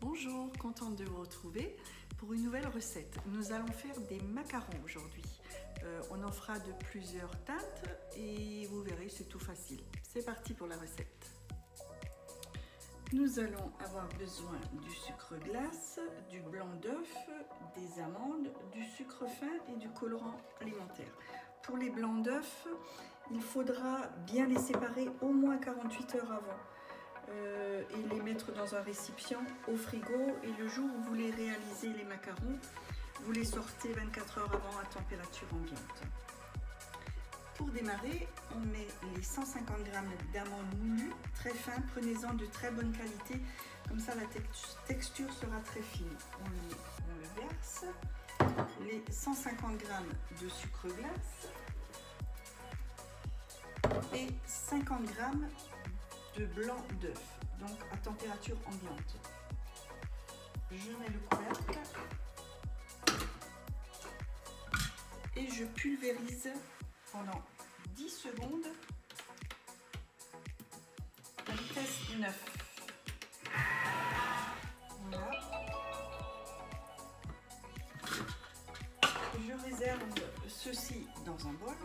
Bonjour, contente de vous retrouver pour une nouvelle recette. Nous allons faire des macarons aujourd'hui. On en fera de plusieurs teintes et vous verrez, c'est tout facile. C'est parti pour la recette. Nous allons avoir besoin du sucre glace, du blanc d'œuf, des amandes, du sucre fin et du colorant alimentaire. Pour les blancs d'œuf, il faudra bien les séparer au moins 48 heures avant. Et les mettre dans un récipient au frigo, et le jour où vous voulez réaliser les macarons, vous les sortez 24 heures avant à température ambiante. Pour démarrer, on met les 150 g d'amandes moulues très fins, prenez-en de très bonne qualité, comme ça la texture sera très fine. On le verse, les 150 g de sucre glace et 50 g de blanc d'œuf, donc à température ambiante. Je mets le couvercle et je pulvérise pendant 10 secondes à vitesse 9. Voilà. Je réserve ceci dans un bol.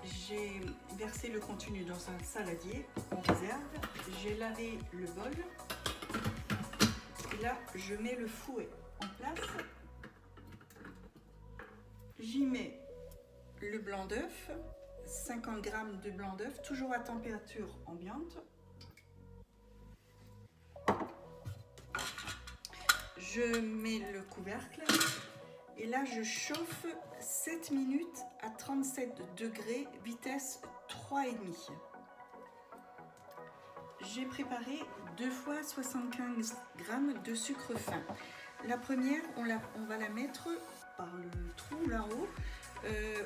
J'ai versé le contenu dans un saladier en réserve. J'ai lavé le bol. Et là, je mets le fouet en place. J'y mets le blanc d'œuf, 50 g de blanc d'œuf, toujours à température ambiante. Je mets le couvercle. Et là, je chauffe 7 minutes à 37 degrés, vitesse 3,5. J'ai préparé 2 fois 75 g de sucre fin. La première, on va la mettre par le trou là-haut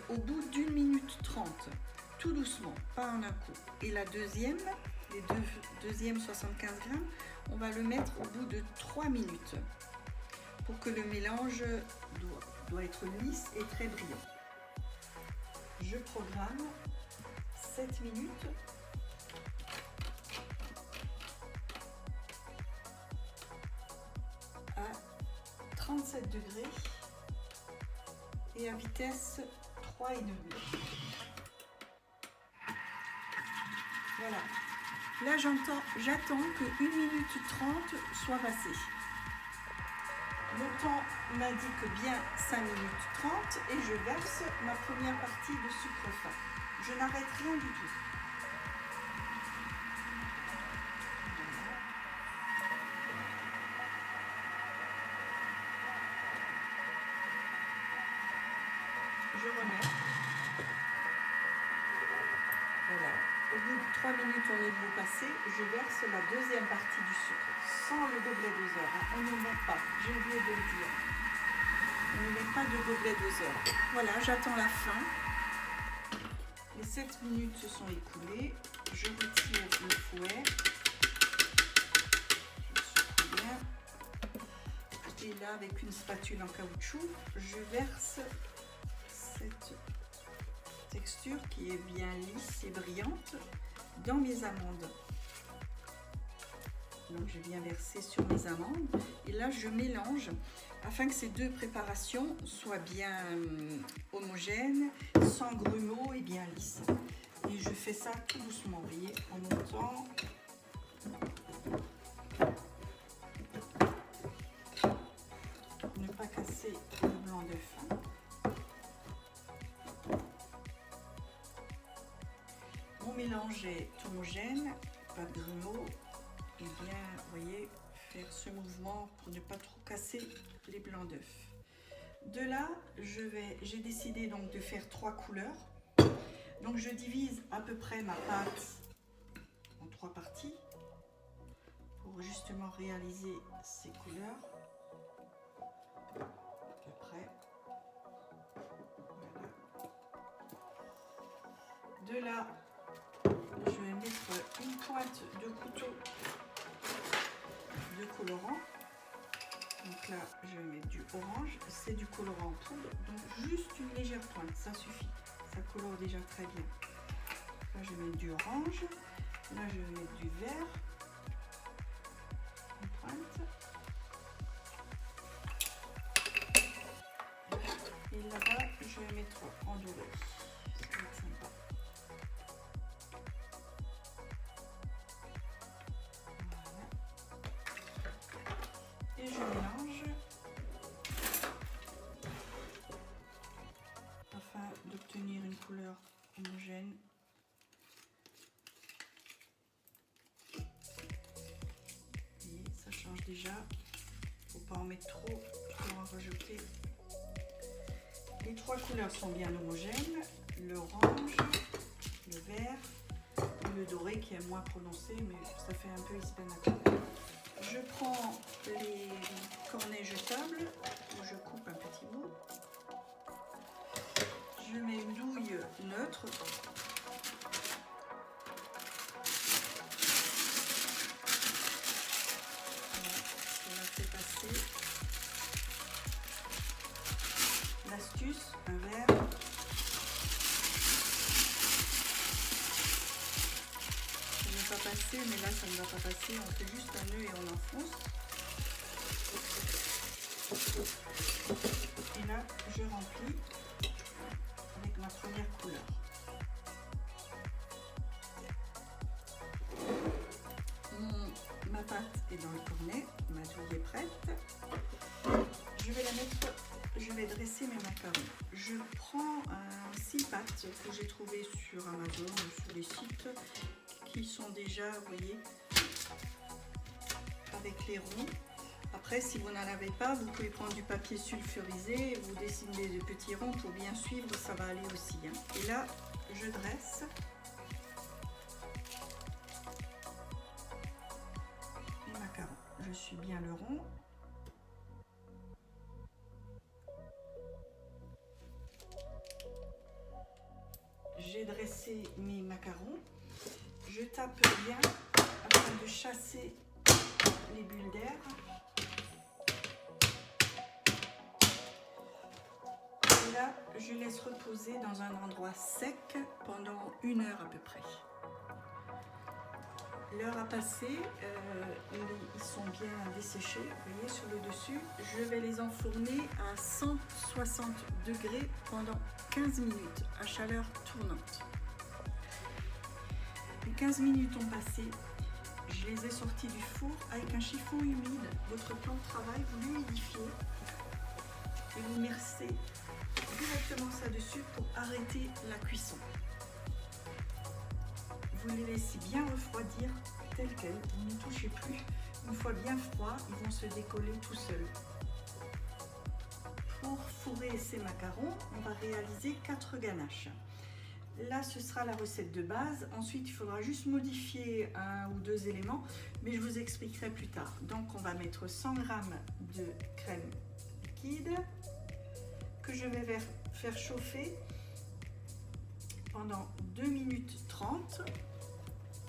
au bout d'1 minute 30, tout doucement, pas en un coup. Et la deuxième, deuxième 75 g, on va le mettre au bout de 3 minutes. Pour que le mélange doit être lisse et très brillant. Je programme 7 minutes à 37 degrés et à vitesse 3,5. Voilà. Là, j'attends que 1 minute 30 soit passée. Le temps m'indique bien 5 minutes 30 et je verse ma première partie de sucre fin. Je n'arrête rien du tout. Je remets. Voilà. Au bout de 3 minutes, on est de passer. Je verse la deuxième partie du sucre, sans le gobelet doseur. On ne met pas, j'ai oublié de le dire. On ne met pas de gobelet doseur. Voilà, j'attends la fin. Les 7 minutes se sont écoulées. Je retire le fouet. Je secoue bien. Et là, avec une spatule en caoutchouc, je verse cette texture qui est bien lisse et brillante dans mes amandes. Donc j'ai bien versé sur mes amandes et là je mélange afin que ces deux préparations soient bien homogènes, sans grumeaux et bien lisses. Et je fais ça tout doucement, vous voyez, en montant. Ne pas casser le blanc d'œuf. Mon mélange est homogène, pas de grumeaux. Et bien, vous voyez, faire ce mouvement pour ne pas trop casser les blancs d'œuf. De là, j'ai décidé donc de faire 3 couleurs. Donc je divise à peu près ma pâte en 3 parties pour justement réaliser ces couleurs. À peu près. Voilà. De là, je vais mettre une pointe de couteau de colorant. Donc là, je vais mettre du orange. C'est du colorant en poudre. Donc juste une légère pointe, ça suffit. Ça colore déjà très bien. Là, je vais mettre du orange. Là, je vais mettre du vert en pointe. Et là-bas, je vais mettre en doré. Ça va être sympa. Voilà. Et je mélange afin d'obtenir une couleur homogène. Et ça change déjà. Faut pas en mettre trop pour en rajouter. Les trois couleurs sont bien homogènes, l'orange, le vert et le doré qui est moins prononcé, mais ça fait un peu hispano. Je prends les cornets jetables, je coupe un petit bout. Je mets une douille neutre. Voilà, je la fais passer. L'astuce, un verre. Ça ne va pas passer, mais là ça ne va pas passer. On fait juste un nœud et on enfonce. Et là, je remplis avec ma première couleur. Ma pâte est dans le cornet, ma douille est prête. Je vais la mettre. Je vais dresser mes macarons. Je prends 6 pâtes que j'ai trouvées sur Amazon ou sur les sites qui sont déjà, vous voyez, avec les ronds. Après, si vous n'en avez pas, vous pouvez prendre du papier sulfurisé et vous dessinez des petits ronds pour bien suivre, ça va aller aussi. Hein. Et là, je dresse. Les macarons. Je suis bien le rond. J'ai dressé mes macarons. Je tape bien afin de chasser les bulles d'air. Et là, je laisse reposer dans un endroit sec pendant 1 heure à peu près. L'heure a passé, ils sont bien desséchés, vous voyez sur le dessus. Je vais les enfourner à 160 degrés pendant 15 minutes à chaleur tournante. Les 15 minutes ont passé, je les ai sortis du four avec un chiffon humide. Votre plan de travail, vous l'humidifiez et vous mersez directement ça dessus pour arrêter la cuisson. Vous les laissez bien refroidir tels quels, vous ne touchez plus. Une fois bien froid, ils vont se décoller tout seuls. Pour fourrer ces macarons, on va réaliser 4 ganaches. Là, ce sera la recette de base. Ensuite, il faudra juste modifier 1 ou 2 éléments, mais je vous expliquerai plus tard. Donc, on va mettre 100 g de crème liquide que je vais faire chauffer pendant 2 minutes 30.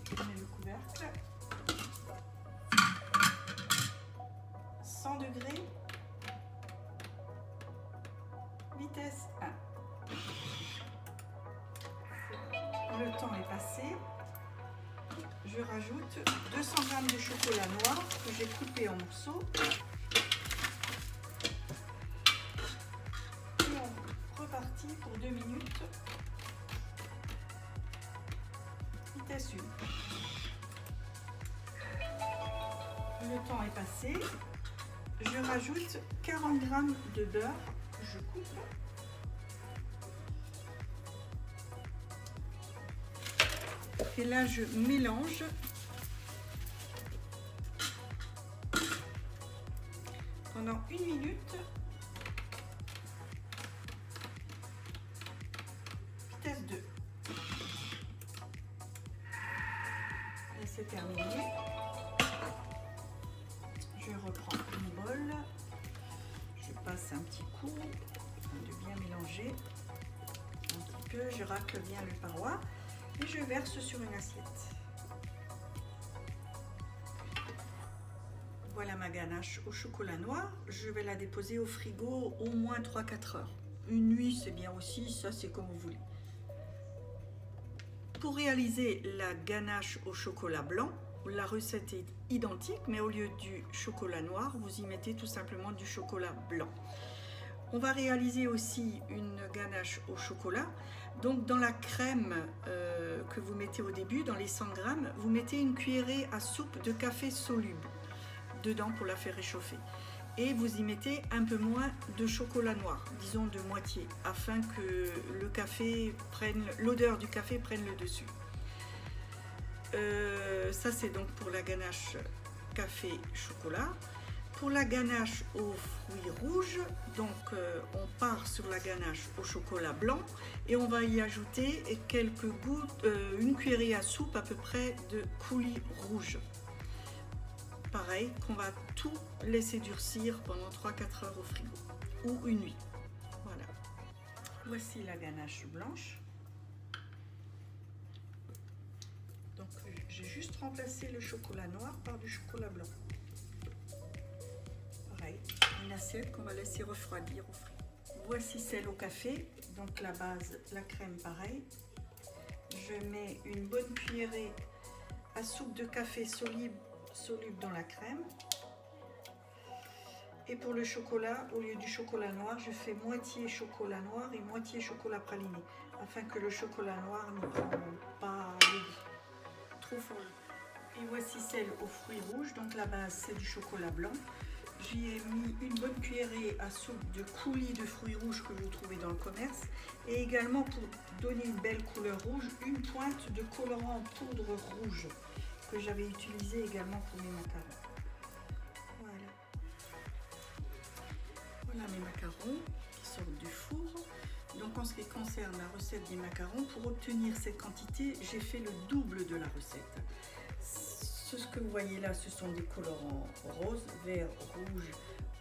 On met le couvercle. 100 degrés. Vitesse 1. Le temps est passé. Je rajoute 200 g de chocolat noir que j'ai coupé en morceaux. Et on repartit pour 2 minutes. Vitesse 1. Le temps est passé. Je rajoute 40 g de beurre que je coupe. Et là, je mélange. Pendant 1 minute. Vitesse 2. Et c'est terminé. Je reprends une bol. Je passe un petit coup de bien mélanger. Un petit peu, je racle bien le paroi. Et je verse sur une assiette. Voilà ma ganache au chocolat noir. Je vais la déposer au frigo au moins 3-4 heures. Une nuit, c'est bien aussi, ça c'est comme vous voulez. pour réaliser la ganache au chocolat blanc, la recette est identique, mais au lieu du chocolat noir, vous y mettez tout simplement du chocolat blanc. On va réaliser aussi une ganache au chocolat. Donc dans la crème que vous mettez au début, dans les 100 grammes, vous mettez une cuillerée à soupe de café soluble dedans pour la faire réchauffer. Et vous y mettez un peu moins de chocolat noir, disons de moitié, afin que l'odeur du café prenne le dessus. Ça c'est donc pour la ganache café chocolat. Pour la ganache aux fruits rouges, donc on part sur la ganache au chocolat blanc et on va y ajouter quelques gouttes, une cuillerée à soupe à peu près de coulis rouge. Pareil, qu'on va tout laisser durcir pendant 3-4 heures au frigo ou une nuit. Voilà. Voici la ganache blanche. Donc j'ai juste remplacé le chocolat noir par du chocolat blanc. Pareil, une assiette qu'on va laisser refroidir au frigo. Voici celle au café. Donc la base, la crème pareil. Je mets une bonne cuillerée à soupe de café soluble dans la crème. Et pour le chocolat, au lieu du chocolat noir, je fais moitié chocolat noir et moitié chocolat praliné, afin que le chocolat noir ne prenne pas le goût trop fort. Et voici celle aux fruits rouges. Donc la base c'est du chocolat blanc. J'y ai mis une bonne cuillerée à soupe de coulis de fruits rouges que vous trouvez dans le commerce. Et également pour donner une belle couleur rouge, une pointe de colorant en poudre rouge que j'avais utilisé également pour mes macarons. Voilà. Voilà mes macarons qui sortent du four. Donc en ce qui concerne la recette des macarons, pour obtenir cette quantité, j'ai fait le double de la recette. Ce que vous voyez là, ce sont des colorants rose, vert, rouge,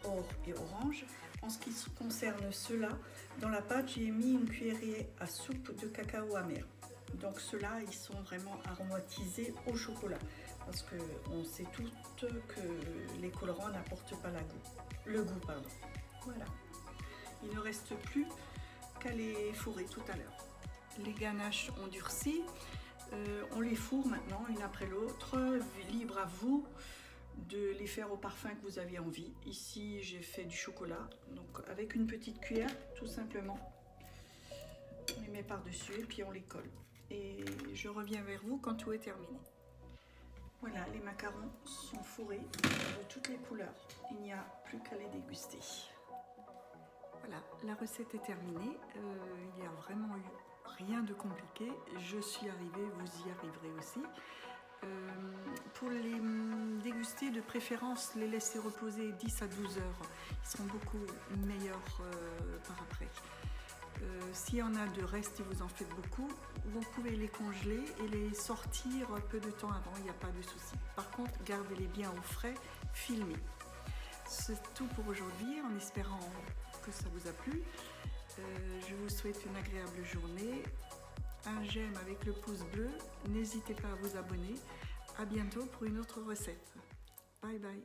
or et orange. En ce qui concerne ceux-là, dans la pâte, j'ai mis une cuillerée à soupe de cacao amer. Donc ceux-là, ils sont vraiment aromatisés au chocolat. Parce qu'on sait toutes que les colorants n'apportent pas le goût. Voilà. Il ne reste plus qu'à les fourrer tout à l'heure. Les ganaches ont durci. On les fourre maintenant une après l'autre, libre à vous de les faire au parfum que vous avez envie. Ici j'ai fait du chocolat, donc avec une petite cuillère tout simplement, on les met par dessus et puis on les colle. Et je reviens vers vous quand tout est terminé. Voilà, les macarons sont fourrés de toutes les couleurs, il n'y a plus qu'à les déguster. Voilà, la recette est terminée, il y a vraiment eu rien de compliqué, je suis arrivée, vous y arriverez aussi. Pour les déguster, de préférence, les laisser reposer 10 à 12 heures. Ils seront beaucoup meilleurs par après. S'il y en a de restes et vous en faites beaucoup, vous pouvez les congeler et les sortir peu de temps avant, il n'y a pas de souci. Par contre, gardez-les bien au frais, filmez. C'est tout pour aujourd'hui, en espérant que ça vous a plu. Je vous souhaite une agréable journée. Un j'aime avec le pouce bleu. N'hésitez pas à vous abonner. À bientôt pour une autre recette. Bye bye.